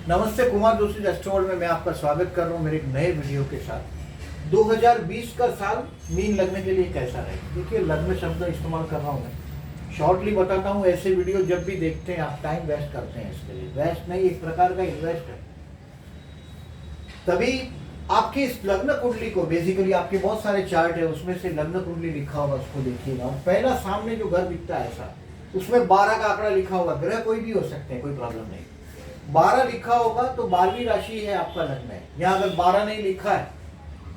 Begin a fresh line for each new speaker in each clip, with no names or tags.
नमस्ते, कुमार जोशी एस्ट्रो में मैं आपका स्वागत कर रहा हूँ मेरे एक नए वीडियो के साथ। 2020 का साल मीन लग्न के लिए कैसा रहेगा। देखिए, लग्न शब्द इस्तेमाल कर रहा हूँ मैं, शॉर्टली बताता हूँ। ऐसे वीडियो जब भी देखते हैं आप टाइम वेस्ट करते हैं, इसके लिए वेस्ट नहीं, एक प्रकार का इन्वेस्ट है। तभी आपकी इस लग्न कुंडली को, बेसिकली आपके बहुत सारे चार्ट है, उसमें से लग्न कुंडली लिखा होगा, उसको देखिएगा। पहला सामने जो घर दिखता है ऐसा, उसमें 12 का आंकड़ा लिखा होगा। ग्रह कोई भी हो सकते हैं, कोई प्रॉब्लम नहीं। 12 लिखा होगा तो 12वीं राशि है आपका लग्न है। यहाँ अगर 12 नहीं लिखा है,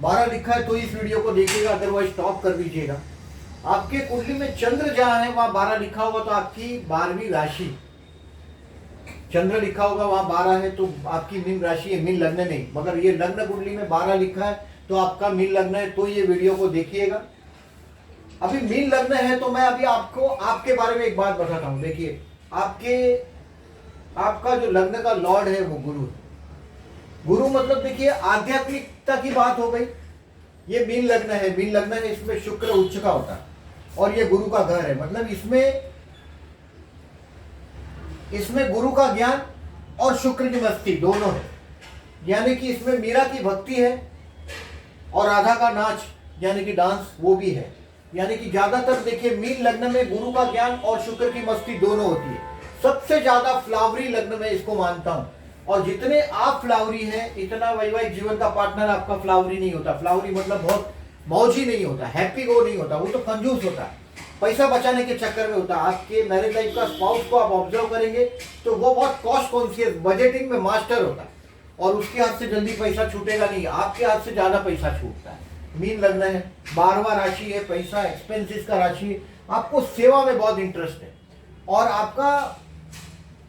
12 लिखा है तो इस वीडियो को देखिएगा, अदरवाइज स्टॉप कर दीजिएगा। आपके कुंडली में चंद्र जहाँ है वहाँ 12 लिखा होगा तो आपकी 12वीं राशि, चंद्र लिखा होगा वहाँ 12 है तो आपकी मीन राशि है, मीन लग्न नहीं। मगर ये लग्न कुंडली में 12 लिखा है तो आपका मीन लग्न है, तो ये वीडियो को देखिएगा। अभी मीन लग्न है तो मैं अभी आपको आपके बारे में एक बात बताता हूँ। देखिए, आपका जो लग्न का लॉर्ड है वो गुरु है। गुरु मतलब देखिए आध्यात्मिकता की बात हो गई। ये मीन लग्न है, मीन लग्न है, इसमें शुक्र उच्च का होता है और ये गुरु का घर है। मतलब इसमें गुरु का ज्ञान और शुक्र की मस्ती दोनों है। यानी कि इसमें मीरा की भक्ति है और राधा का नाच यानी कि डांस वो भी है। यानी कि ज्यादातर देखिए मीन लग्न में गुरु का ज्ञान और शुक्र की मस्ती दोनों होती है। सबसे ज्यादा फ्लावरी लग्न में इसको मानता हूं। और जितने आप फ्लावरी हैं, इतना वैवाहिक जीवन का पार्टनर आपका फ्लावरी नहीं होता। फ्लावरी मतलब बहुत मौजी नहीं होता, हैप्पी गो नहीं होता, वो तो कंजूस होता है, पैसा बचाने के चक्कर में होता है। आपके मैरिज लाइफ का स्पाउस को आप ऑब्जर्व करेंगे तो वो बहुत कॉस्ट कॉन्शियस, बजटिंग में मास्टर होता है और उसके हाथ से जल्दी पैसा छूटेगा नहीं, आपके हाथ से ज्यादा पैसा छूटता है। मीन लग्न है, 12वां राशि है, पैसा एक्सपेंसिस का राशि है। आपको सेवा में बहुत इंटरेस्ट है और आपका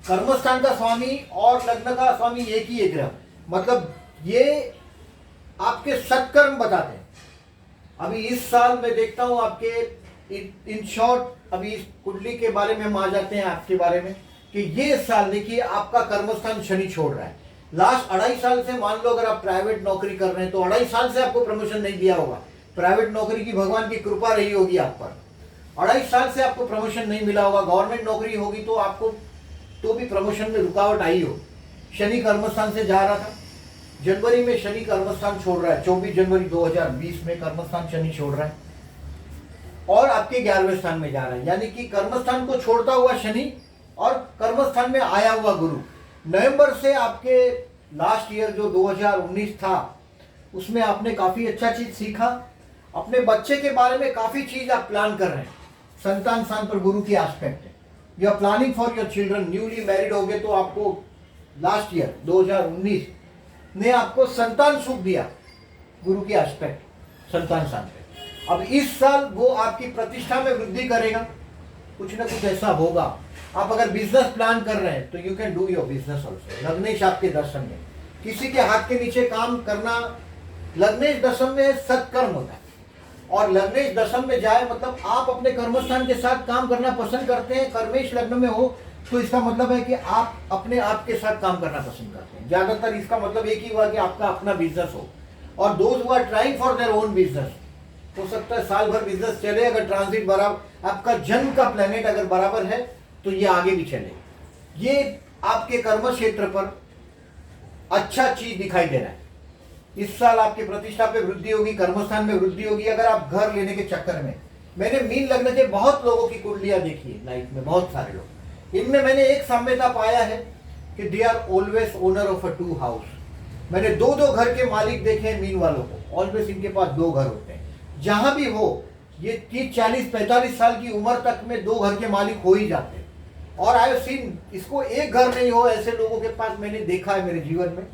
कर्मस्थान का स्वामी और लग्न का स्वामी एक ही है ग्रह। मतलब ये आपके सत्कर्म बताते हैं। अभी इस साल मैं देखता हूं आपके इन शॉर्ट, अभी इस कुंडली के बारे में हम आ जाते हैं आपके बारे में कि ये साल देखिए आपका कर्मस्थान शनि छोड़ रहा है। लास्ट 2.5 साल से, मान लो अगर आप प्राइवेट नौकरी कर रहे हैं तो 2.5 साल से आपको प्रमोशन नहीं दिया होगा। प्राइवेट नौकरी की भगवान की कृपा रही होगी आप पर। 2.5 साल से आपको प्रमोशन नहीं मिला होगा। गवर्नमेंट नौकरी होगी तो आपको तो भी प्रमोशन में रुकावट आई हो। शनि कर्मस्थान से जा रहा था, जनवरी में शनि कर्मस्थान छोड़ रहा है। 24 जनवरी 2020 में कर्मस्थान शनि छोड़ रहा है और आपके 11वें स्थान में जा रहा है। यानी कि कर्मस्थान को छोड़ता हुआ शनि और कर्मस्थान में आया हुआ गुरु। नवंबर से आपके लास्ट ईयर जो 2019 था उसमें आपने काफी अच्छा चीज सीखा। अपने बच्चे के बारे में काफी चीज आप प्लान कर रहे हैं। संतान स्थान पर गुरु की एस्पेक्ट है। You are planning for your children. Newly married हो गए तो आपको लास्ट ईयर 2019 ने आपको संतान सुख दिया, गुरु की एस्पेक्ट संतान स्थान पे। अब इस साल वो आपकी प्रतिष्ठा में वृद्धि करेगा, कुछ ना कुछ ऐसा होगा। आप अगर बिजनेस प्लान कर रहे हैं तो you can do your business also. लग्नेश आपके दर्शन में, किसी के हाथ के नीचे काम करना लग्नेश दशम में सत्कर्म होता है। और लग्नेश दशम में जाए मतलब आप अपने कर्मस्थान के साथ काम करना पसंद करते हैं। कर्मेश लग्न में हो तो इसका मतलब है कि आप अपने आप के साथ काम करना पसंद करते हैं। ज्यादातर इसका मतलब एक ही हुआ कि आपका अपना बिजनेस हो। और those who are trying for their own business, हो सकता है साल भर बिजनेस चले, अगर ट्रांजिट बराबर, आपका जन्म का प्लेनेट अगर बराबर है तो ये आगे भी चले। ये आपके कर्म क्षेत्र पर अच्छा चीज दिखाई दे रहा है। इस साल आपकी प्रतिष्ठा पे वृद्धि होगी, कर्मस्थान में वृद्धि होगी। अगर आप घर लेने के चक्कर में, मैंने मीन लग्न के बहुत लोगों की कुंडलियां देखी है लाइफ में, बहुत सारे लोग। इनमें मैंने एक साम्यता पाया है कि they are always owner of a 2 house. मैंने 2-2 घर के मालिक देखे हैं मीन वालों को। ऑलवेज इनके पास 2 घर होते हैं। जहां भी हो, ये 30, 40, 45 साल की उम्र तक में 2 घर के मालिक हो ही जाते हैं। और आई हैव सीन, इसको एक घर नहीं हो ऐसे लोगों के पास मैंने देखा है मेरे जीवन में।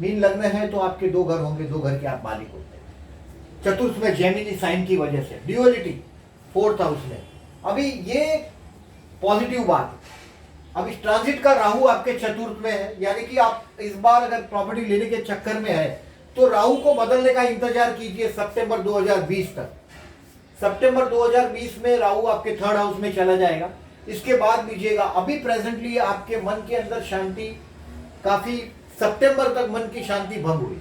मीन लग्न है तो आपके 2 घर होंगे, 2 घर के आप मालिक होते हैं। चतुर्थ में जेमिनी साइन की वजह से ड्यूअलिटी 4th हाउस में। अभी ये पॉजिटिव बात है। अब इस ट्रांजिट का राहु आपके चतुर्थ में है, यानी कि आप इस बार अगर प्रॉपर्टी लेने के चक्कर में है तो राहु को बदलने का इंतजार कीजिए सितंबर 2020 तक। सितंबर 2020 में राहु आपके 3rd हाउस में चला जाएगा, इसके बाद लीजिएगा। अभी प्रेजेंटली आपके मन के अंदर शांति काफी, सितंबर तक मन की शांति भंग हुई।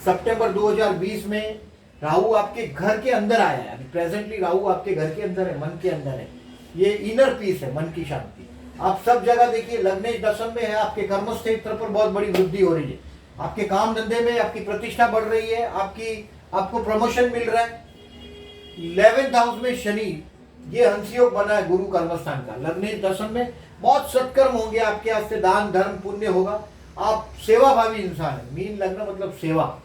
सितंबर 2020 में राहु आपके घर के अंदर आया है। प्रेजेंटली राहु आपके घर के अंदर है, मन के अंदर है। ये इनर पीस है, मन की शांति। आप सब जगह देखिए लग्नेश दशम में है, आपके कर्म क्षेत्र पर बहुत बड़ी वृद्धि हो रही है, आपके काम धंधे में आपकी प्रतिष्ठा बढ़ रही है, आपको प्रमोशन मिल रहा है। 11th हाउस में शनि, ये हंस योग बना है गुरु कर्मस्थान का। लग्नेश दशम में बहुत सत्कर्म होंगे आपके हाथ से, दान धर्म पुण्य होगा, आप सेवा भावी इंसान है। मीन लगना मतलब सेवा,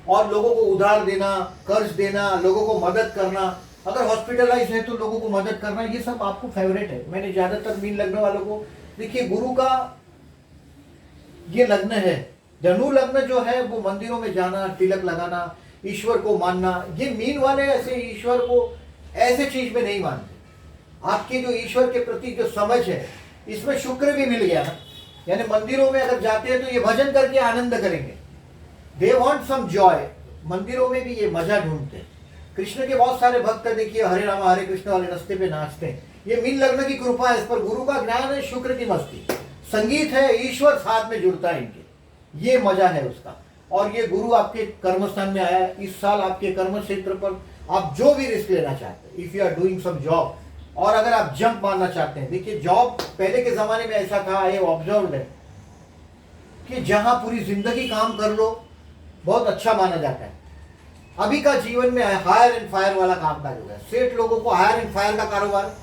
और लोगों को उधार देना, कर्ज देना, लोगों को मदद करना, अगर हॉस्पिटलाइज है तो लोगों को मदद करना, ये सब आपको फेवरेट है। मैंने ज्यादातर मीन लग्न वालों को देखिए, गुरु का ये लग्न है। धनु लग्न जो है वो मंदिरों में जाना, तिलक लगाना, ईश्वर को मानना, ये मीन वाले ऐसे ईश्वर को ऐसे चीज में नहीं मानते। आपके जो ईश्वर के प्रति जो समझ है, इसमें शुक्र भी मिल गया ना, यानी मंदिरों में अगर जाते हैं तो ये भजन करके आनंद करेंगे, दे वॉन्ट सम जॉय। मंदिरों में भी ये मजा ढूंढते हैं। कृष्ण के बहुत सारे भक्त देखिए हरे राम हरे कृष्ण वाले रास्ते पे नाचते हैं, ये मीन लग्न की कृपा है, इस पर गुरु का ज्ञान है, शुक्र की मस्ती, संगीत है, ईश्वर साथ में जुड़ता है इनके, ये मजा है उसका। और ये गुरु आपके कर्मस्थान में आया है। इस साल आपके कर्म क्षेत्र पर आप जो भी रिस्क लेना चाहते हैं, if you are doing some job, और अगर आप जंप मारना चाहते हैं, देखिए जॉब पहले के जमाने में ऐसा था, ये ऑब्जर्व है कि जहां पूरी जिंदगी काम कर लो बहुत अच्छा माना जाता है। अभी का जीवन में हायर एंड फायर वाला काम काज हो गया। सेठ लोगों को हायर एंड फायर का कारोबार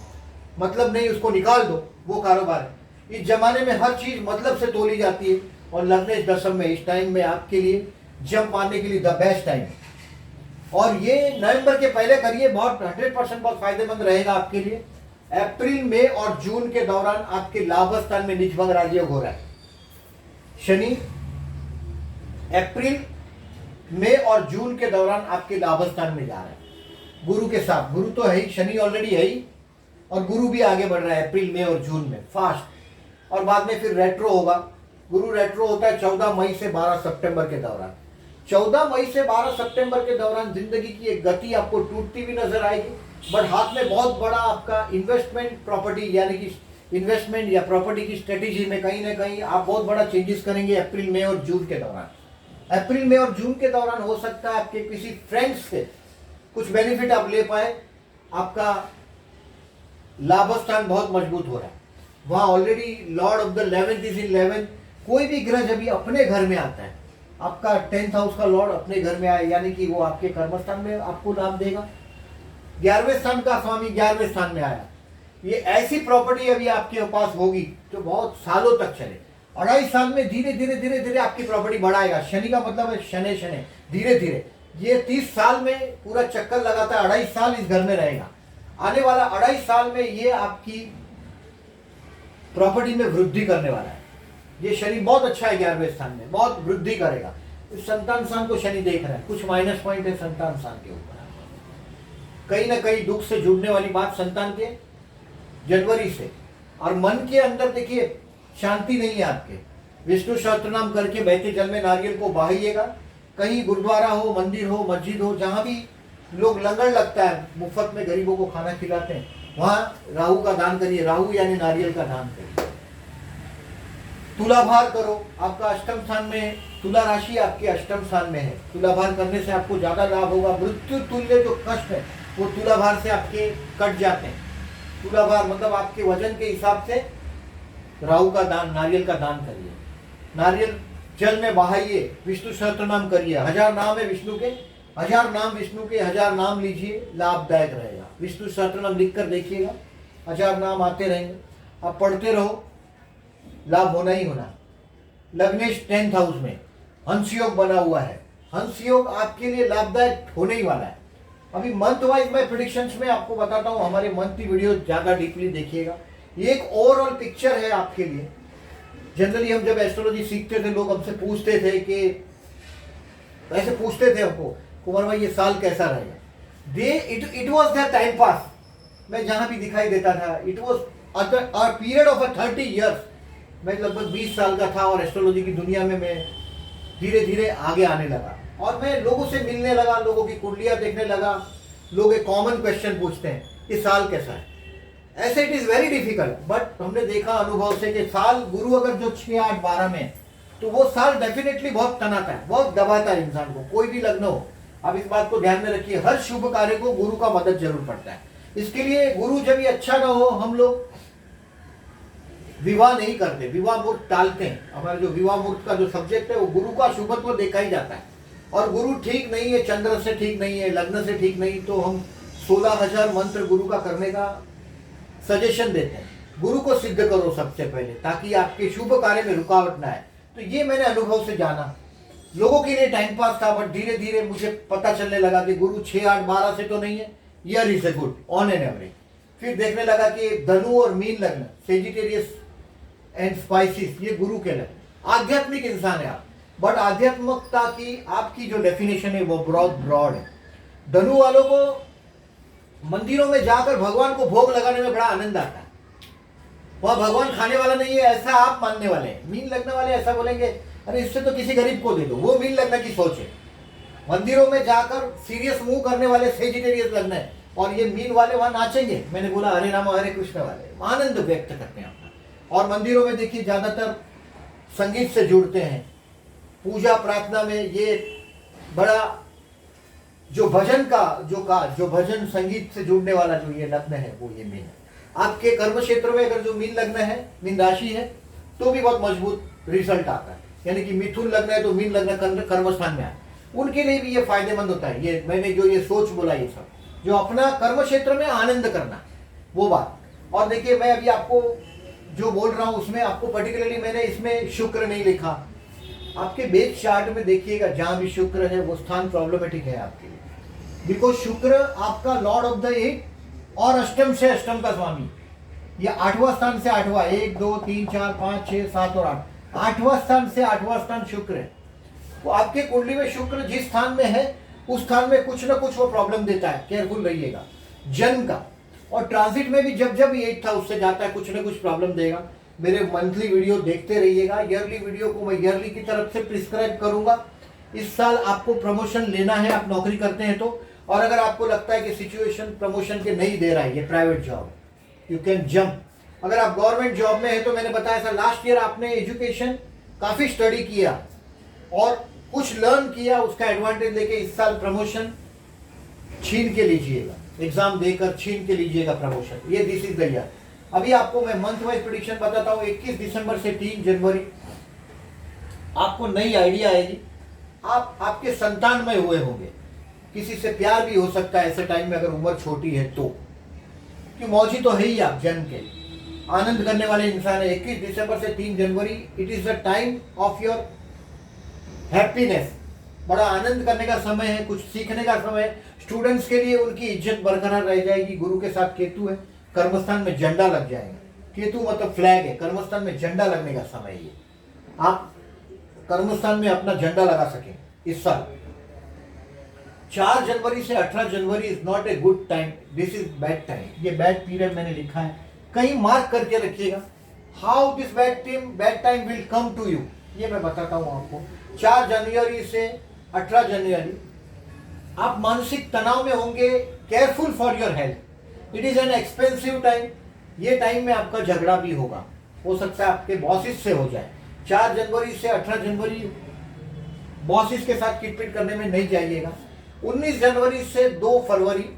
मतलब नहीं, उसको निकाल दो, वो कारोबार है। इस जमाने में हर चीज मतलब से तोली जाती है, और लग्नेश दशम में इस टाइम में आपके लिए जंप मारने के लिए द बेस्ट टाइम है। और ये नवंबर के पहले करिए, बहुत 100% बहुत फायदेमंद रहेगा आपके लिए। अप्रैल मई और जून के दौरान आपके लाभ स्थान में नीचभंग राजयोग हो रहा है। शनि अप्रैल मई और जून के दौरान आपके लाभ स्थान में जा रहा है गुरु के साथ। गुरु तो है ही, शनि ऑलरेडी है ही, और गुरु भी आगे बढ़ रहा है अप्रैल मई और जून में फास्ट। और बाद में फिर रेट्रो होगा। गुरु रेट्रो होता है 14 मई से 12 सितंबर के दौरान। 14 मई से 12 सितंबर के दौरान जिंदगी की एक गति आपको टूटती भी नजर आएगी, बट हाथ में बहुत बड़ा आपका इन्वेस्टमेंट प्रॉपर्टी, यानी कि इन्वेस्टमेंट या प्रॉपर्टी की स्ट्रेटेजी में कहीं ना कहीं आप बहुत बड़ा चेंजेस करेंगे अप्रैल मई और जून के दौरान। अप्रैल मई और जून के दौरान हो सकता है आपके किसी फ्रेंड्स से कुछ बेनिफिट आप ले पाए। आपका लाभ स्थान बहुत मजबूत हो रहा है, वहां already Lord of the 11th is in 11th। कोई भी ग्रह जब भी अपने घर में आता है, आपका 10th हाउस का लॉर्ड अपने घर में आए, यानी कि वो आपके कर्मस्थान में आपको लाभ देगा। 11वें स्थान का स्वामी 11वें स्थान में आया, ये ऐसी प्रॉपर्टी अभी आपके पास होगी जो बहुत सालों तक चले। 2.5 साल में धीरे धीरे धीरे धीरे आपकी प्रॉपर्टी बढ़ाएगा। शनि का मतलब है शनि शनि, धीरे धीरे। ये 30 साल में पूरा चक्कर लगाता है, 2.5 साल इस घर में रहेगा। आने वाला 2.5 साल में ये आपकी प्रॉपर्टी में वृद्धि करने वाला है। ये शनि बहुत अच्छा है, 11वें स्थान में बहुत वृद्धि करेगा। इस संतान स्थान को शनि देख रहा है, कुछ माइनस पॉइंट है संतान स्थान के ऊपर। कहीं ना कहीं दुख से जुड़ने वाली बात संतान के जनवरी से। और मन के अंदर देखिए शांति नहीं है आपके। विष्णु सहस्त्रनाम करके बहते जल में नारियल को बहाइएगा। कहीं गुरुद्वारा हो, मंदिर हो, मस्जिद हो, जहां भी लोग लंगर लगता है, मुफ्त में गरीबों को खाना खिलाते हैं, वहां राहु का दान करिए। राहु यानी नारियल का दान करिए। तुलाभार करो, आपका अष्टम स्थान में, तुला राशि आपके अष्टम स्थान में है। तुलाभार करने से आपको ज्यादा लाभ होगा। मृत्यु तुल्य जो कष्ट है वो तुलाभार से आपके कट जाते हैं। तुलाभार मतलब आपके वजन के हिसाब से राहु का दान, नारियल का दान करिए। नारियल जल में बहाइए, विष्णु सहस्त्रनाम करिए। 1000 नाम है विष्णु के, 1000 नाम विष्णु के, 1000 नाम लीजिए, लाभदायक रहेगा। विष्णु सहस्त्रनाम लिख कर देखिएगा, 1000 नाम आते रहेंगे, आप पढ़ते रहो, लाभ होना ही होना। लग्नेश 10th हाउस में हंस योग बना हुआ है। हंस योग आपके लिए लाभदायक होने ही वाला है। अभी मंथ वाइज मैं प्रेडिक्शंस में आपको बताता हूँ, हमारे मंथली वीडियो ज्यादा डीपली देखिएगा। ये एक ओवरऑल पिक्चर है आपके लिए। जनरली हम जब एस्ट्रोलॉजी सीखते थे, लोग हमसे पूछते थे कि ऐसे पूछते थे हमको, कुमार भाई ये साल कैसा रहेगा। It was that time pass. मैं जहां भी दिखाई देता था, it was a period of 30 years. मैं लगभग 20 साल का था और एस्ट्रोलॉजी की दुनिया में मैं धीरे धीरे आगे आने लगा और मैं लोगों से मिलने लगा, लोगों की कुंडलियां देखने लगा। लोग एक कॉमन क्वेश्चन पूछते हैं कि साल कैसा है। ऐसे it is very difficult, but हमने देखा अनुभव से कि साल गुरु अगर जो 6, 8, 12 में, तो वो साल डेफिनेटली बहुत तनाता है, बहुत दबाता है इंसान को। कोई भी लग्न हो, आप इस बात को ध्यान में रखिए, हर शुभ कार्य को गुरु का मदद जरूर पड़ता है। इसके लिए गुरु जब ये अच्छा ना हो, हम लोग विवाह नहीं करते, विवाह मुहूर्त टालते हैं। हमारा जो विवाह मुहूर्त का जो सब्जेक्ट है वो गुरु का शुभत्व देखा ही जाता है। और गुरु ठीक नहीं है, चंद्र से ठीक नहीं है, लग्न से ठीक नहीं, तो हम 16,000 मंत्र गुरु का करने का सजेशन देते हैं। गुरु को सिद्ध करो सबसे पहले, ताकि आपके शुभ कार्य में रुकावट ना आए। तो ये मैंने अनुभव से जाना। लोगों के लिए टाइम पास था, बट धीरे धीरे मुझे पता चलने लगा कि गुरु 6, 8, 12 से तो नहीं है, year is a good on an average. फिर देखने लगा कि धनु और मीन लग्न, सेजिटेरियस एंड स्पाइसिस, ये गुरु के लग्न। आध्यात्मिक इंसान है आप, बट आध्यात्मिकता की आपकी जो डेफिनेशन है वो बहुत ब्रॉड है। धनु वालों को मंदिरों में जाकर भगवान को भोग लगाने में बड़ा आनंद आता है। वह भगवान खाने वाला नहीं है ऐसा आप मानने वाले हैं। मीन लग्न वाले ऐसा बोलेंगे, अरे इससे तो किसी गरीब को दे दो। वो मीन लग्न की सोच है। मंदिरों में जाकर सीरियस मुंह करने वाले सेजिटेरियस लग्न है, और ये मीन वाले वहां नाचेंगे। मैंने बोला हरे राम हरे कृष्ण वाले आनंद व्यक्त करते हैं अपना। और मंदिरों में देखिए ज्यादातर संगीत से जुड़ते हैं, पूजा प्रार्थना में ये बड़ा जो भजन का जो भजन संगीत से जुड़ने वाला जो ये लग्न है वो ये मीन है। आपके कर्म क्षेत्र में अगर जो मीन लग्न है, मीन राशि है, तो भी बहुत मजबूत रिजल्ट आता है। यानी कि मिथुन लग्न है तो मीन लग्न कर्म स्थान में आए, उनके लिए भी ये फायदेमंद होता है। ये मैंने जो ये सोच बोला, ये सब जो अपना कर्म क्षेत्र में आनंद करना, वो बात। और देखिए मैं अभी आपको जो बोल रहा हूँ उसमें आपको पर्टिकुलरली मैंने इसमें शुक्र नहीं लिखा। आपके बेस चार्ट में देखिएगा जहां भी शुक्र है वो स्थान प्रॉब्लमेटिक है आपके लिए, बिकॉज शुक्र आपका लॉर्ड ऑफ द 8 और अष्टम से अष्टम का स्वामी। ये 8वां स्थान से 8वां, 1, 2, 3, 4, 5, 6, 7 और 8, 8वां स्थान से 8वां स्थान शुक्र है। तो आपके कुंडली में शुक्र जिस स्थान में है उस स्थान में कुछ ना कुछ वो प्रॉब्लम देता है, केयरफुल रहिएगा जन्म का। और ट्रांजिट में भी जब जब 8 था उससे जाता है, कुछ ना कुछ प्रॉब्लम देगा। मेरे मंथली वीडियो देखते रहिएगा। ईयरली वीडियो को मैं ईयरली की तरफ से प्रिस्क्राइब करूंगा। इस साल आपको प्रमोशन लेना है, आप नौकरी करते हैं तो। और अगर आपको लगता है कि सिचुएशन प्रमोशन के नहीं दे रहा है, ये private job, you can jump. अगर आप गवर्नमेंट जॉब में है तो मैंने बताया था लास्ट ईयर आपने एजुकेशन काफी स्टडी किया और कुछ लर्न किया, उसका एडवांटेज लेके इस साल प्रमोशन छीन के लीजिएगा, एग्जाम देकर छीन के लीजिएगा प्रमोशन। ये दिस इज द ईयर। अभी आपको मैं मंथ वाइज प्रेडिक्शन बताता हूँ। 21 दिसंबर से 3 जनवरी आपको नई आइडिया आएगी। आप आपके संतान में हुए होंगे, किसी से प्यार भी हो सकता है ऐसे टाइम में अगर उम्र छोटी है तो, कि मौजी तो है ही आप जन्म के आनंद करने वाले इंसान है। 21 दिसंबर से 3 जनवरी it is the time of your happiness. बड़ा आनंद करने का समय है, कुछ सीखने का समय है। स्टूडेंट्स के लिए उनकी इज्जत बरकरार रह जाएगी। गुरु के साथ केतु है, कर्मस्थान में झंडा लग जाएगा। केतु मतलब फ्लैग है, कर्मस्थान में झंडा लगने का समय है। आप कर्मस्थान में अपना झंडा लगा सकें इस साल। 4 जनवरी से 18 January is not a good time, this is bad time. ये बैड पीरियड मैंने लिखा है, कहीं मार्क करके रखिएगा। How this bad time will come to you, ये मैं बताता हूं आपको। 4 जनवरी से 18 जनवरी आप मानसिक तनाव में होंगे। Careful for your health, it is an expensive time. ये टाइम में आपका झगड़ा भी होगा, हो सकता है आपके बॉसिस से हो जाए। 4 जनवरी से 18 जनवरी बॉसिस के साथ किटपिट करने में नहीं जाइएगा। 19 जनवरी से 2 फरवरी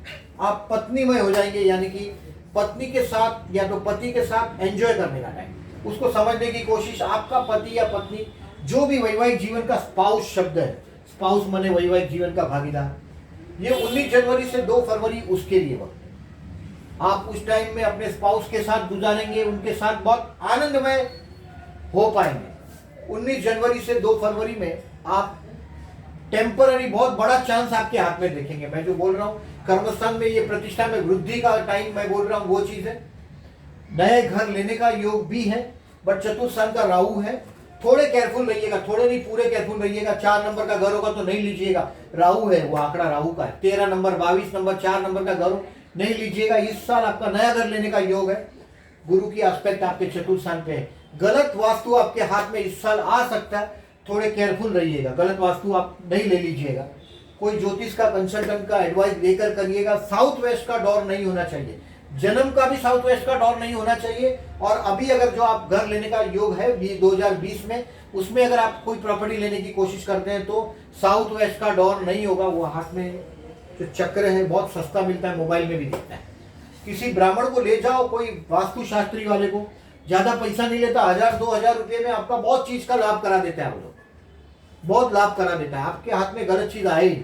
आप पत्नीमय हो जाएंगे, यानी कि पत्नी के साथ या तो पति के साथ एंजॉय करने का टाइम, उसको समझने की कोशिश। आपका पति या पत्नी जो भी वैवाहिक जीवन का स्पाउस शब्द है, स्पाउस माने वैवाहिक जीवन का भागीदार, ये 19 जनवरी से 2 फरवरी उसके लिए वक्त है। आप उस टाइम में अपने स्पाउस के साथ गुजारेंगे, उनके साथ बहुत आनंदमय हो पाएंगे। 19 जनवरी से 2 फरवरी में आप टेम्पररी बहुत बड़ा चांस आपके हाथ में देखेंगे। मैं जो बोल रहा हूँ कर्मस्थान में ये प्रतिष्ठा में वृद्धि का टाइम मैं बोल रहा हूँ, वो चीज है। नए घर लेने का योग भी है, बट चतुर्थस्थान का राहु है, थोड़े केयरफुल रहिएगा। थोड़े नहीं, पूरे केयरफुल रहिएगा। 4 नंबर का घर होगा तो नहीं लीजिएगा, राहु है, वो आंकड़ा राहु का है। 13 नंबर, 22 नंबर, 4 नंबर का घर नहीं लीजिएगा। इस साल आपका नया घर लेने का योग है। गुरु की एस्पेक्ट आपके चतुर्थस्थान पे है। गलत वास्तु आपके हाथ में इस साल आ सकता है, थोड़े केयरफुल रहिएगा। गलत वास्तु आप नहीं ले लीजिएगा। कोई ज्योतिष का कंसल्टेंट का एडवाइस लेकर करिएगा। साउथ वेस्ट का डोर नहीं होना चाहिए, जन्म का भी साउथ वेस्ट का डोर नहीं होना चाहिए। और अभी अगर जो आप घर लेने का योग है 2020 में, उसमें अगर आप कोई प्रॉपर्टी लेने की कोशिश करते हैं तो साउथ वेस्ट का डोर नहीं होगा। वो हाथ में जो चक्र है बहुत सस्ता मिलता है, मोबाइल में भी दिखता है। किसी ब्राह्मण को ले जाओ, कोई वास्तु शास्त्री वाले को, ज्यादा पैसा नहीं लेता, 1000-2000 रुपये में आपका बहुत चीज का लाभ करा देता है वो लोग, बहुत लाभ करा देता है। आपके हाथ में गलत चीज आए ही,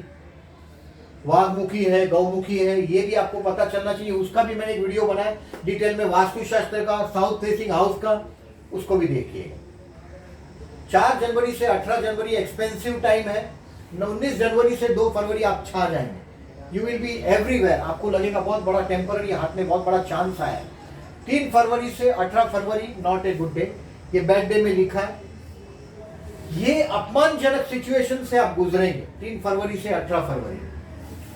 वाघमुखी है, गौमुखी है, ये भी आपको पता चलना चाहिए। उसका भी मैंने एक वीडियो बनाया डिटेल में, वास्तुशास्त्र का, साउथ फेसिंग हाउस का, उसको भी देखिएगा। 4 जनवरी से 18 जनवरी एक्सपेंसिव टाइम है। 19 जनवरी से 2 फरवरी आप छा जाएंगे। यू विल बी एवरीवेयर, आपको लगेगा बहुत बड़ा टेम्पररी हाथ में बहुत बड़ा चांस आया है। 3 फरवरी से 18 फरवरी नॉट ए गुड डे, ये बैड डे में लिखा है। ये अपमानजनक सिचुएशन से आप गुजरेंगे 3 फरवरी से 18 फरवरी।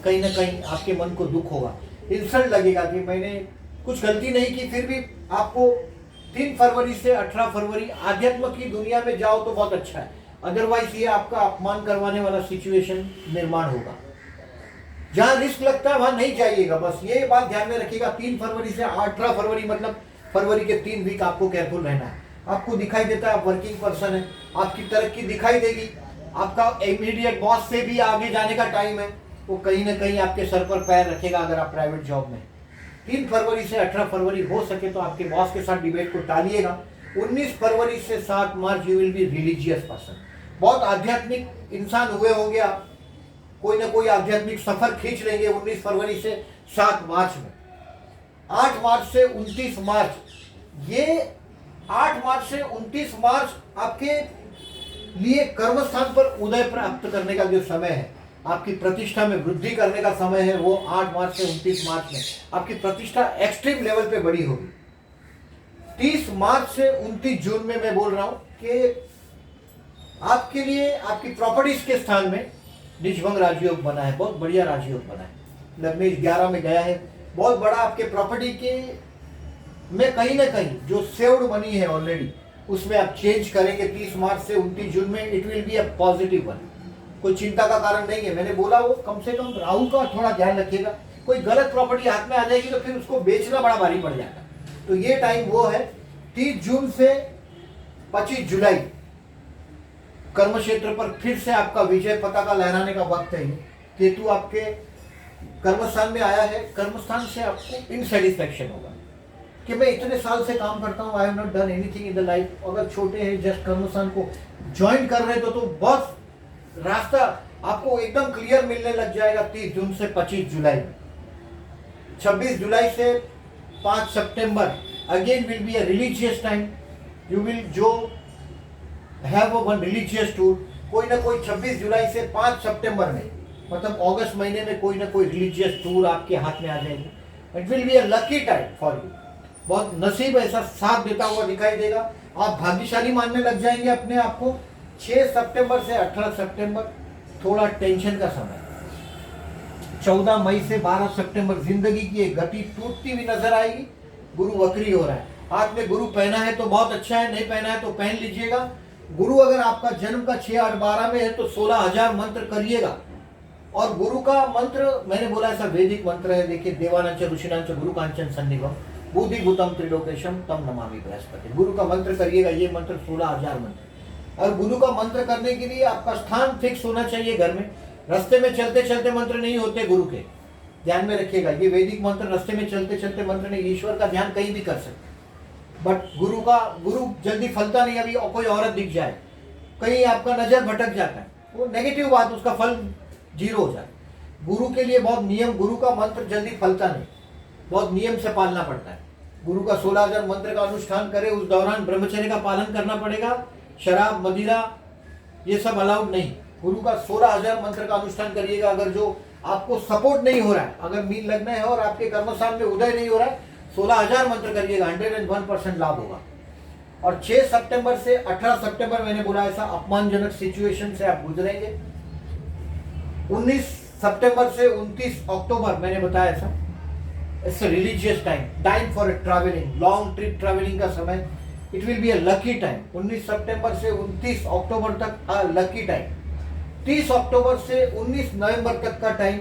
कहीं ना कहीं आपके मन को दुख होगा, इंसल्ट लगेगा कि मैंने कुछ गलती नहीं की, फिर भी आपको 3 फरवरी से 18 फरवरी आध्यात्म की दुनिया में जाओ तो बहुत अच्छा है। अदरवाइज ये आपका अपमान करवाने वाला सिचुएशन निर्माण होगा। जहां रिस्क लगता है वहां नहीं जाइएगा, बस ये बात ध्यान में रखिएगा। 3 फरवरी से 18 फरवरी मतलब फरवरी के 3 वीक आपको केयरफुल रहना है। आपको दिखाई देता है आप वर्किंग पर्सन है, आपकी तरक्की दिखाई देगी, आपका इमीडिएट बॉस से भी आगे जाने का टाइम है, वो कहीं ना कहीं आपके सर पर पैर रखेगा अगर आप प्राइवेट जॉब में। 3 फरवरी से 18 फरवरी हो सके तो आपके बॉस के साथ डिबेट को टालिएगा। 19 फरवरी से 7 मार्च you will be religious person, बहुत आध्यात्मिक इंसान हुए होंगे आप, कोई ना कोई आध्यात्मिक सफर खींच लेंगे 19 फरवरी से 7 मार्च में। 8 मार्च से 29 मार्च, ये 8 मार्च से 29 मार्च आपके लिए कर्मस्थान पर उदय प्राप्त करने का जो समय है, आपकी प्रतिष्ठा में वृद्धि करने का समय है, वो 8 मार्च से 29 मार्च में आपकी प्रतिष्ठा एक्सट्रीम लेवल पे बड़ी होगी। 30 मार्च से 29 जून में मैं बोल रहा हूं कि आपके लिए आपकी प्रॉपर्टीज के स्थान में निजभंग राजयोग बना है, बहुत बढ़िया राजयोग बना है। लग्नेश 11 में गया है, बहुत बड़ा आपके प्रॉपर्टी के में कहीं ना कहीं जो सेव्ड मनी है ऑलरेडी उसमें आप चेंज करेंगे 30 मार्च से 29 जून में। It will be a positive one, कोई चिंता का कारण नहीं है। मैंने बोला वो कम से कम राहु का थोड़ा ध्यान रखिएगा, कोई गलत प्रॉपर्टी हाथ में आ जाएगी तो फिर उसको बेचना बड़ा भारी पड़ जाएगा। तो ये टाइम वो है 30 जून से 25 जुलाई कर्म क्षेत्र पर फिर से आपका विजय पताका लहराने का वक्त है। केतु आपके कर्मस्थान में आया है, कर्मस्थान से आपको इनसेटिस्फेक्शन होगा कि मैं इतने साल से काम करता हूँ, I have not done anything in the life. अगर छोटे हैं जस्ट कर्मस्थान को ज्वाइन कर रहे तो बहुत रास्ता आपको एकदम क्लियर मिलने लग जाएगा 30 जून से 25 जुलाई में। 26 जुलाई से 5 सितंबर again will be a religious time. You will जो हैव वन रिलीजियस टूर, कोई ना कोई 26 जुलाई से 5 सितंबर में मतलब अगस्त महीने में कोई ना कोई रिलीजियस टूर आपके हाथ में आ जाएगी। It will be a lucky time for you, बहुत नसीब ऐसा साथ देता हुआ दिखाई देगा। आप भाग्यशाली मानने लग जाएंगे अपने आप को। 6 सितंबर से 18 सितंबर थोड़ा टेंशन का समय। 14 मई से 12 सितंबर जिंदगी की एक गति टूटती हुई नजर आएगी। गुरु वक्री हो रहा है, हाथ में गुरु पहना है तो बहुत अच्छा है, नहीं पहना है तो पहन लीजिएगा। गुरु अगर आपका जन्म का 6, 8, 12 में है तो 16,000 मंत्र करिएगा। और गुरु का मंत्र मैंने बोला ऐसा वैदिक मंत्र है, देखिए देवानांच ऋषिणांच गुरु कांचन सन्निभम बुद्धि भूतम त्रिलोकेशम तम नमामि बृहस्पति। गुरु का मंत्र करिएगा, ये मंत्र 16,000 मंत्र। और गुरु का मंत्र करने के लिए आपका स्थान फिक्स होना चाहिए घर में। रास्ते में चलते चलते मंत्र नहीं होते गुरु के, ध्यान में रखिएगा। ये वैदिक मंत्र रास्ते में चलते चलते मंत्र नहीं, ईश्वर का ध्यान कहीं भी कर सकते, बट गुरु जल्दी फलता नहीं। अभी कोई औरत दिख जाए, कहीं आपका नजर भटक जाता है, वो नेगेटिव बात, उसका फल 0 हो जाए। गुरु के लिए बहुत नियम, गुरु का मंत्र जल्दी फलता नहीं, बहुत नियम से पालना पड़ता है। गुरु का 16,000 मंत्र का अनुष्ठान करे, उस दौरान ब्रह्मचर्य का पालन करना पड़ेगा। शराब मदिरा ये सब अलाउड नहीं। गुरु का 16,000 मंत्र का अनुष्ठान करिएगा। अगर जो आपको सपोर्ट नहीं हो रहा है, अगर मीन लगना है और आपके कर्मस्थान में उदय नहीं हो रहा है, 16,000 मंत्र करिएगा, 101% लाभ होगा। और 6 सितंबर से 18 सितंबर मैंने बोला ऐसा अपमानजनक सिचुएशन से आप गुजरेंगे। 19 सितंबर से 29 अक्टूबर मैंने बताया ऐसा, it's a religious time for travelling, long trip travelling का समय। It will be a lucky time. 19 सितंबर से 29 अक्टूबर तक अ लकी टाइम। 30 अक्टूबर से 19 नवंबर तक का टाइम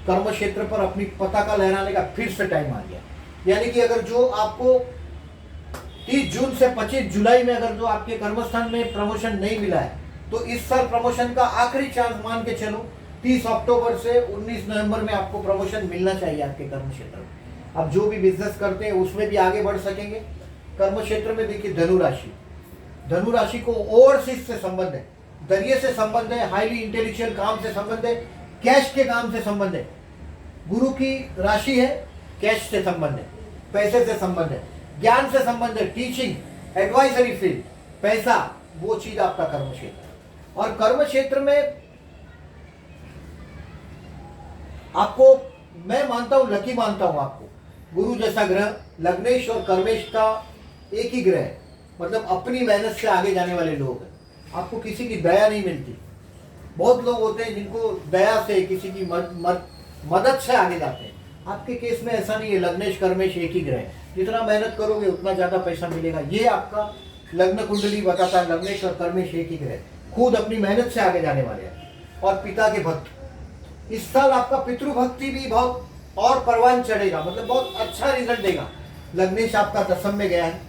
कर्म क्षेत्र पर अपनी पताका लहराने का फिर से टाइम आ गया। यानी कि अगर जो आपको 30 जून से 25 जुलाई में अगर जो आपके कर्मस्थान में प्रमोशन नहीं मिला है तो इस साल प्रमोशन का आखिरी चांस मान के चलो 30 अक्टूबर से 19 नवंबर में आपको प्रमोशन मिलना चाहिए आपके कर्म क्षेत्र में। आप जो भी बिजनेस करते हैं उसमें भी आगे बढ़ सकेंगे। कर्म क्षेत्र में देखिए धनु राशि, धनु राशि को ओवरसीज से संबंध है, दरिये से संबंध है, हाईली इंटेलेक्चुअल काम से संबंध है, कैश के काम से संबंध है। गुरु की राशि है, कैश से संबंध है, पैसे से संबंध है, ज्ञान से संबंध है, टीचिंग, एडवाइजरी फील्ड, पैसा, वो चीज आपका कर्म क्षेत्र। और कर्म क्षेत्र में आपको मैं मानता हूं, लकी मानता हूं आपको, गुरु जैसा ग्रह लग्नेश और कर्मेश का एक ही ग्रह है, मतलब अपनी मेहनत से आगे जाने वाले लोग हैं। आपको किसी की दया नहीं मिलती। बहुत लोग होते हैं जिनको दया से, किसी की मदद से आगे जाते हैं। आपके केस में ऐसा नहीं है, लग्नेश कर्मेश एक ही ग्रह है, जितना मेहनत करोगे उतना ज्यादा पैसा मिलेगा। ये आपका लग्न कुंडली बताता है, लग्नेश और कर्मेश एक ही ग्रह, खुद अपनी मेहनत से आगे जाने वाले हैं और पिता के भक्त। इस साल आपका पितृभक्ति भी बहुत और परवान चढ़ेगा, मतलब बहुत अच्छा रिजल्ट देगा। लग्नेश आपका दसम में गया है,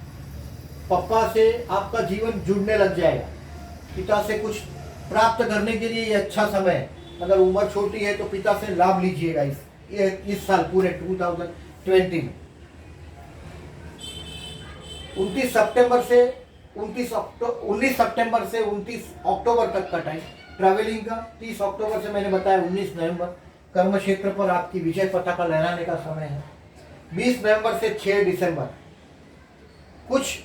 पप्पा से आपका जीवन जुड़ने लग जाएगा, पिता से कुछ प्राप्त करने के लिए ये अच्छा समय है। अगर उम्र छोटी है तो पिता से लाभ लीजिएगा इस साल पूरे 2020 में। 19 सितंबर से 19 अक्टूबर तक का टाइम ट्रैवलिंग का। 30 अक्टूबर से मैंने बताया 19 नवंबर कर्म क्षेत्र पर आपकी विजय पताका लहराने का समय है। 20 नवंबर से 6 दिसंबर कुछ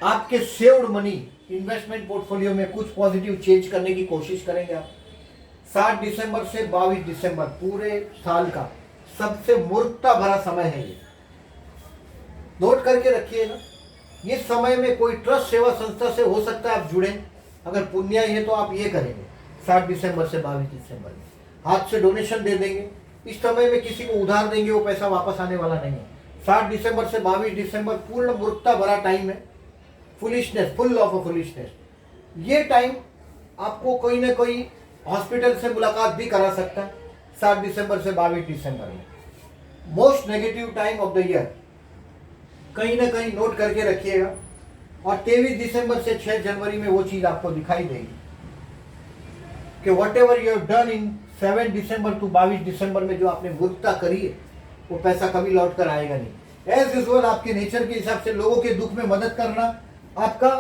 आपके सेव्ड मनी इन्वेस्टमेंट पोर्टफोलियो में कुछ पॉजिटिव चेंज करने की कोशिश करेंगे आप। 7 दिसंबर से 22 दिसंबर पूरे साल का सबसे मूर्खता भरा समय है ये, नोट करके रखिएगा। ये समय में कोई ट्रस्ट सेवा संस्था से हो सकता है आप जुड़े, अगर पुण्य है तो आप ये करेंगे। 7 दिसंबर से 22 दिसंबर में हाथ से डोनेशन दे देंगे। इस समय में किसी को उधार देंगे, वो पैसा वापस आने वाला नहीं है। 7 दिसंबर से 22 दिसंबर पूर्ण मूर्खता भरा टाइम है, फुलिशनेस, फुल ऑफ फुलिशनेस। ये टाइम आपको कोई ना कोई हॉस्पिटल से मुलाकात भी करा सकता है। 7 दिसंबर से 22 दिसंबर में most negative time of the year, कहीं ना कहीं नोट करके रखिएगा। और 23 दिसंबर से 6 जनवरी में वो चीज आपको दिखाई देगी कि whatever you have done in 7 December to 22 December में जो आपने मूर्खता करी है, वो पैसा कभी लौट कर आएगा नहीं। एज यूजुअल आपके नेचर के हिसाब से लोगों के दुख में मदद करना आपका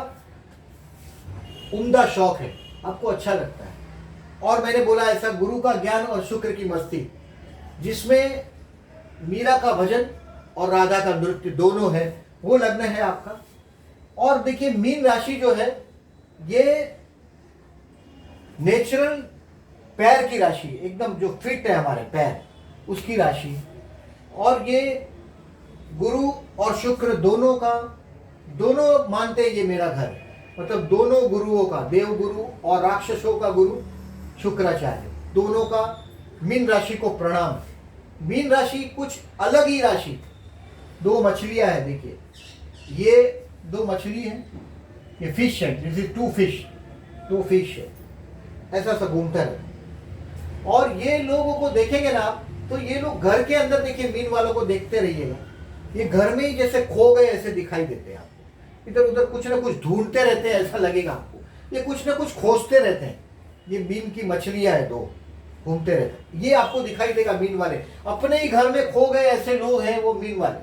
उम्दा शौक है, आपको अच्छा लगता है। और मैंने बोला ऐसा गुरु का ज्ञान और शुक्र की मस्ती, जिसमें मीरा का भजन और राधा का नृत्य दोनों है, वो लग्न है आपका। और देखिए मीन राशि जो है ये नेचुरल पैर की राशि, एकदम जो फिट है हमारे पैर, उसकी राशि। और ये गुरु और शुक्र दोनों का, दोनों मानते हैं ये मेरा घर है, मतलब दोनों गुरुओं का, देव गुरु और राक्षसों का गुरु शुक्राचार्य, दोनों का मीन राशि को प्रणाम। मीन राशि कुछ अलग ही राशि, 2 मछलियां हैं। देखिए ये 2 मछली हैं, ये फिश है, दिस इज 2 फिश, 2 फिश है, ऐसा सा घूमता है। और ये लोगों को देखेंगे ना आप, तो ये लोग घर के अंदर, देखिए मीन वालों को देखते रहिएगा, ये घर में ही जैसे खो गए ऐसे दिखाई देते हैं आपको। इधर उधर कुछ ना कुछ ढूंढते रहते हैं, ऐसा लगेगा आपको, ये कुछ ना कुछ खोजते रहते हैं। ये मीन की मछलियां है, 2 घूमते रहते हैं, ये आपको दिखाई देगा। मीन वाले अपने ही घर में खो गए ऐसे लोग हैं, वो मीन वाले।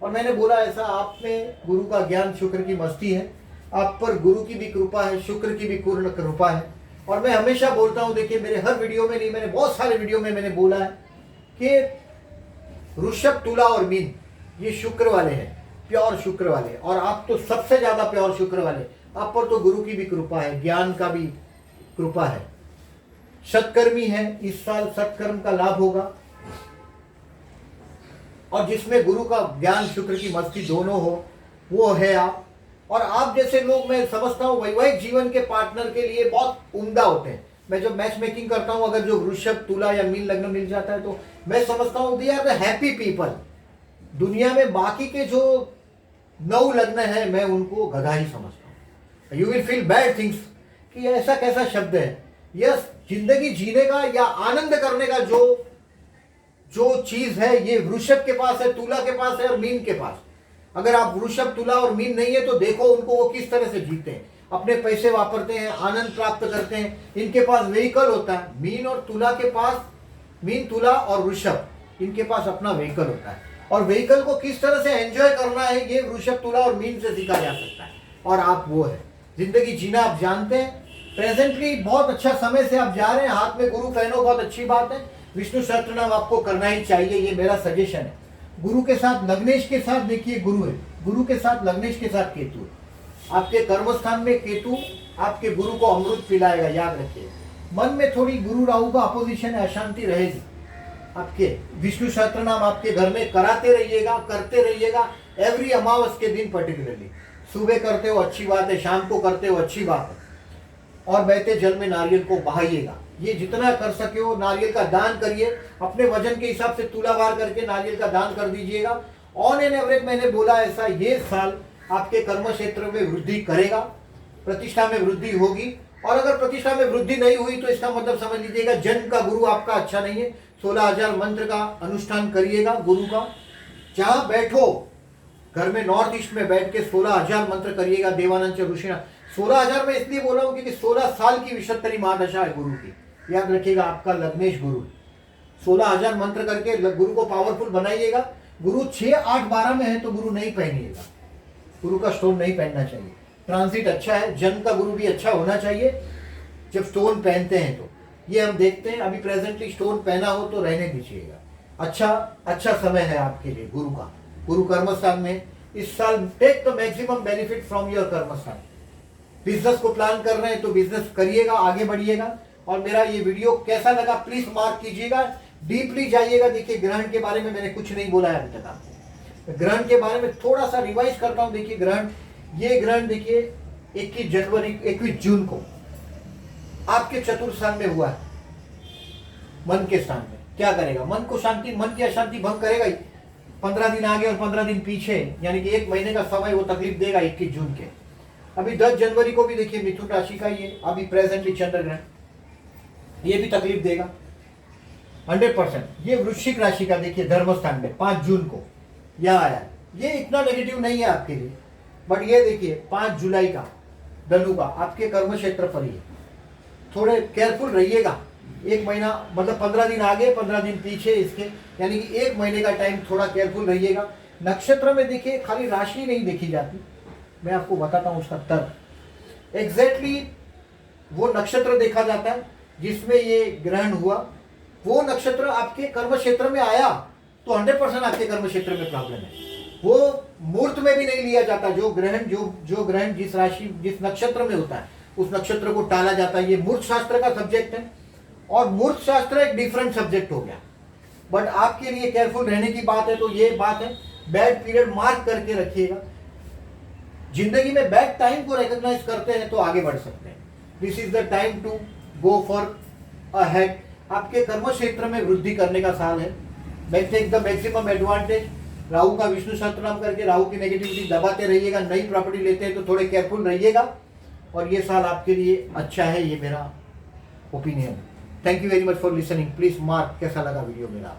और मैंने बोला ऐसा आप में गुरु का ज्ञान शुक्र की मस्ती है, आप पर गुरु की भी कृपा है, शुक्र की भी पूर्ण कृपा है। और मैं हमेशा बोलता हूं, देखिए मेरे हर वीडियो में नहीं, मैंने बहुत सारे वीडियो में मैंने बोला है कि वृषभ, तुला और मीन ये शुक्र वाले हैं, प्योर शुक्र वाले। और आप तो सबसे ज्यादा प्योर शुक्र वाले, आप पर तो गुरु की भी कृपा है, ज्ञान का भी कृपा है, सत्कर्मी है। इस साल सत्कर्म का लाभ होगा, और जिसमें गुरु का ज्ञान शुक्र की मस्ती दोनों हो, वो है आप। और आप जैसे लोग, मैं समझता हूँ वैवाहिक जीवन के पार्टनर के लिए बहुत उम्दा होते हैं। मैं जब मैच मेकिंग करता हूँ, अगर जो वृषभ, तुला या मीन लग्न मिल जाता है, तो मैं समझता हूँ they are the happy people. दुनिया में बाकी के जो 9 लग्न है, मैं उनको गधा ही समझता हूँ। You will feel bad things कि ऐसा कैसा शब्द है। यस, जिंदगी जीने का या आनंद करने का जो चीज है, ये वृषभ के पास है, तुला के पास है और मीन के पास। अगर आप वृषभ, तुला और मीन नहीं है तो देखो उनको, वो किस तरह से जीते हैं, अपने पैसे वापरते हैं, आनंद प्राप्त करते हैं, इनके पास व्हीकल होता है। मीन और तुला के पास, मीन, तुला और वृषभ, इनके पास अपना व्हीकल होता है। और व्हीकल को किस तरह से एंजॉय करना है ये वृषभ, तुला और मीन से सीखा जा सकता है। और आप वो है, जिंदगी जीना आप जानते हैं। प्रेजेंटली बहुत अच्छा समय से आप जा रहे हैं, हाथ में गुरु पहनो, बहुत अच्छी बात है। विष्णु सहस्त्र नाम आपको करना ही चाहिए, ये मेरा सजेशन है। गुरु के साथ लग्नेश के साथ देखिए गुरु है, गुरु के साथ लग्नेश के साथ केतु है। आपके कर्मस्थान में केतु आपके गुरु को अमृत पिलाएगा, याद रखिए। मन में थोड़ी गुरु राहु का अपोजिशन है, अशांति रहेगी। आपके विष्णु सहस्त्र नाम आपके घर में कराते रहिएगा, करते रहिएगा। एवरी अमावस के दिन पर्टिकुलरली सुबह करते हो अच्छी बात है, शाम को करते हो अच्छी बात है। और बहते जल में नारियल को बहाइएगा, ये जितना कर सके हो। नारियल का दान करिए, अपने वजन के हिसाब से तुलावार करके नारियल का दान कर दीजिएगा। ऑन एन एवरेज मैंने बोला ऐसा, ये साल आपके कर्म क्षेत्र में वृद्धि करेगा, प्रतिष्ठा में वृद्धि होगी। और अगर प्रतिष्ठा में वृद्धि नहीं हुई तो इसका मतलब समझ लीजिएगा जन्म का गुरु आपका अच्छा नहीं है। 16,000 मंत्र का अनुष्ठान करिएगा गुरु का, जहां बैठो घर में नॉर्थ ईस्ट में बैठ के 16,000 मंत्र करिएगा। देवानंद ऋषि 16,000 में इसलिए बोला हूं क्योंकि 16 साल की विशत्तरी महादशा है गुरु की, याद रखिएगा। आपका लग्नेश गुरु 16,000 मंत्र करके गुरु को पावरफुल बनाइएगा। गुरु 6, 8, 12 में है तो गुरु नहीं पहनिएगा, गुरु का स्टोन नहीं पहनना चाहिए। ट्रांजिट अच्छा है, जन्म का गुरु भी अच्छा होना चाहिए जब स्टोन पहनते हैं तो। ये हम देखते हैं, अभी प्रेजेंटली स्टोन पहना हो तो रहने दीजिएगा। अच्छा समय है आपके लिए गुरु का। गुरु कर्मस्थान में इस साल take the maximum benefit from your कर्मस्थान। बिजनेस को प्लान कर रहे हैं तो बिजनेस करिएगा, आगे बढ़िएगा। और मेरा ये वीडियो कैसा लगा प्लीज मार्क कीजिएगा, डीपली जाइएगा। देखिए ग्रहण के बारे में मैंने कुछ नहीं बोला है अभी तक आपको। ग्रहण के बारे में थोड़ा सा रिवाइज करता हूं। देखिए ग्रहण, ये ग्रहण देखिए 21 जून को आपके चतुर्थ स्थान में हुआ है, मन के स्थान में। क्या करेगा? मन को शांति, मन की अशांति भंग करेगा ही। 15 दिन आगे और 15 दिन पीछे, यानी कि 1 महीने का समय वो तकलीफ देगा 21 जून के। अभी 10 जनवरी को भी देखिए मिथुन राशि का ये अभी प्रेजेंटली चंद्र ग्रहण, ये भी तकलीफ देगा 100%। ये वृश्चिक राशि का देखिए धर्म स्थान में 5 जून को यहाँ आया। ये इतना नेगेटिव नहीं है आपके लिए, बट ये देखिए 5 जुलाई का धनु का आपके कर्म क्षेत्र पर ही है। थोड़े केयरफुल रहिएगा। 1 महीना मतलब 15 दिन आगे 15 दिन पीछे इसके, यानी कि 1 महीने का टाइम थोड़ा केयरफुल रहिएगा। नक्षत्र में देखिए खाली राशि नहीं देखी जाती, मैं आपको बताता हूँ उसका तर्क। एग्जैक्टली वो नक्षत्र देखा जाता है जिसमें ये ग्रहण हुआ। वो नक्षत्र आपके कर्म क्षेत्र में आया तो 100% आपके कर्म क्षेत्र में प्रॉब्लम है। वो मुहूर्त में भी नहीं लिया जाता। जो ग्रहण जिस राशि जिस नक्षत्र में होता है उस नक्षत्र को टाला जाता है। ये मुहूर्त शास्त्र का सब्जेक्ट है और मुहूर्त शास्त्र एक डिफरेंट सब्जेक्ट हो गया। बट आपके लिए केयरफुल रहने की बात है तो ये बात है, बैड पीरियड मार्क करके रखिएगा। जिंदगी में बैड टाइम को रिकॉग्नाइज करते हैं तो आगे बढ़ सकते हैं। This is the time to go for ahead. आपके कर्म क्षेत्र में वृद्धि करने का साल है। Take the maximum advantage. Rahu का विष्णु सहस्त्रनाम करके राहु की नेगेटिविटी दबाते रहिएगा। नई प्रॉपर्टी लेते हैं तो थोड़े केयरफुल रहिएगा और ये साल आपके लिए अच्छा है, ये मेरा opinion. Thank you very much for listening. Please mark कैसा लगा वीडियो मेरा।